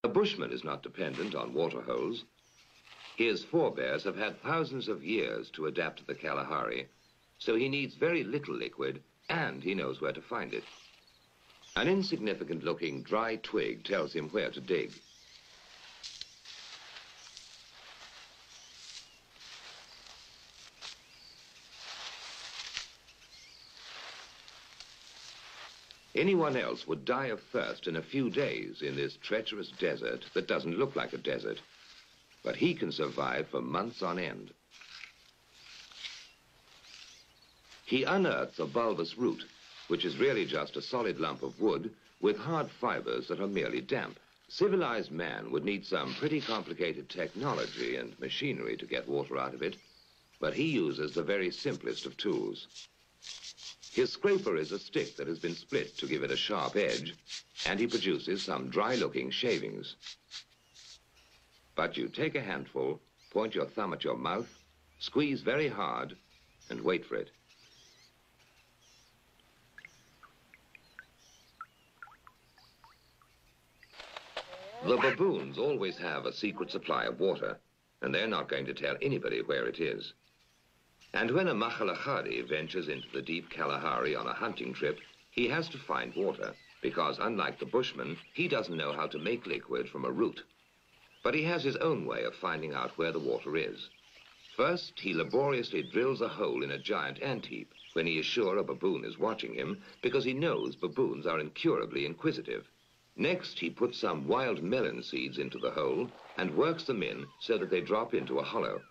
A bushman is not dependent on water holes. His forebears have had thousands of years to adapt to the Kalahari, so he needs very little liquid, and he knows where to find it. An insignificant-looking dry twig tells him where to dig. Anyone else would die of thirst in a few days in this treacherous desert that doesn't look like a desert. But he can survive for months on end. He unearths a bulbous root, which is really just a solid lump of wood with hard fibers that are merely damp. Civilized man would need some pretty complicated technology and machinery to get water out of it, but he uses the very simplest of tools. His scraper is a stick that has been split to give it a sharp edge, and he produces some dry-looking shavings. But you take a handful, point your thumb at your mouth, squeeze very hard, and wait for it. The baboons always have a secret supply of water, and they're not going to tell anybody where it is. And when a Makhalahari ventures into the deep Kalahari on a hunting trip, he has to find water, because unlike the bushman, he doesn't know how to make liquid from a root. But he has his own way of finding out where the water is. First, he laboriously drills a hole in a giant ant heap when he is sure a baboon is watching him, because he knows baboons are incurably inquisitive. Next, he puts some wild melon seeds into the hole and works them in so that they drop into a hollow.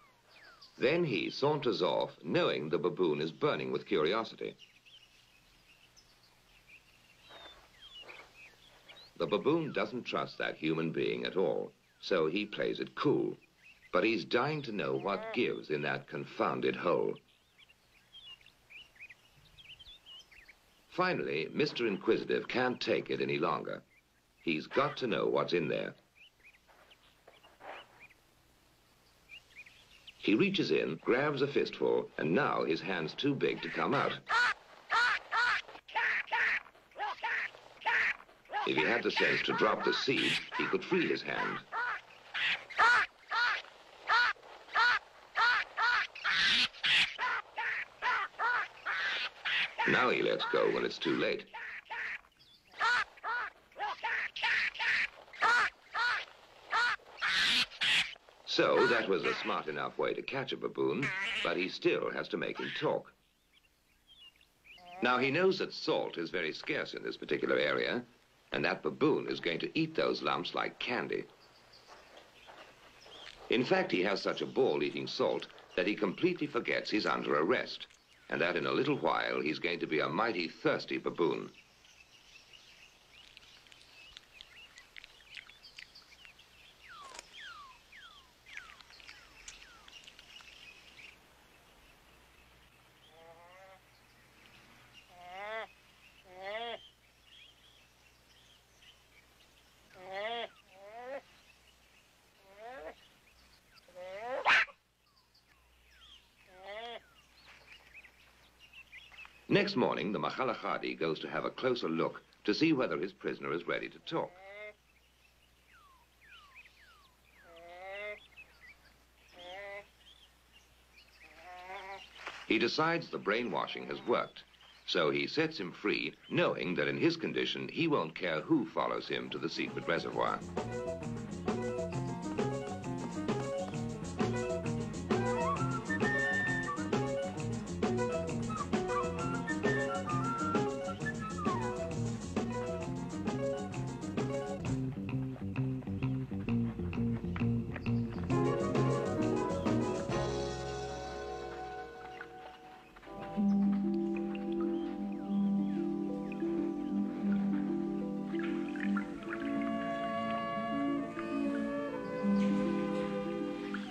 Then he saunters off, knowing the baboon is burning with curiosity. The baboon doesn't trust that human being at all, so he plays it cool. But he's dying to know what gives in that confounded hole. Finally, Mr. Inquisitive can't take it any longer. He's got to know what's in there. He reaches in, grabs a fistful, and now his hand's too big to come out. If he had the sense to drop the seed, he could free his hand. Now he lets go when it's too late. So that was a smart enough way to catch a baboon, but he still has to make him talk. Now he knows that salt is very scarce in this particular area, and that baboon is going to eat those lumps like candy. In fact, he has such a ball eating salt that he completely forgets he's under arrest, and that in a little while he's going to be a mighty thirsty baboon. Next morning, the Makhalahari goes to have a closer look to see whether his prisoner is ready to talk. He decides the brainwashing has worked, so he sets him free, knowing that in his condition, he won't care who follows him to the secret reservoir.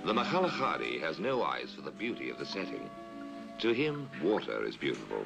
The Makhalahari has no eyes for the beauty of the setting. To him, water is beautiful.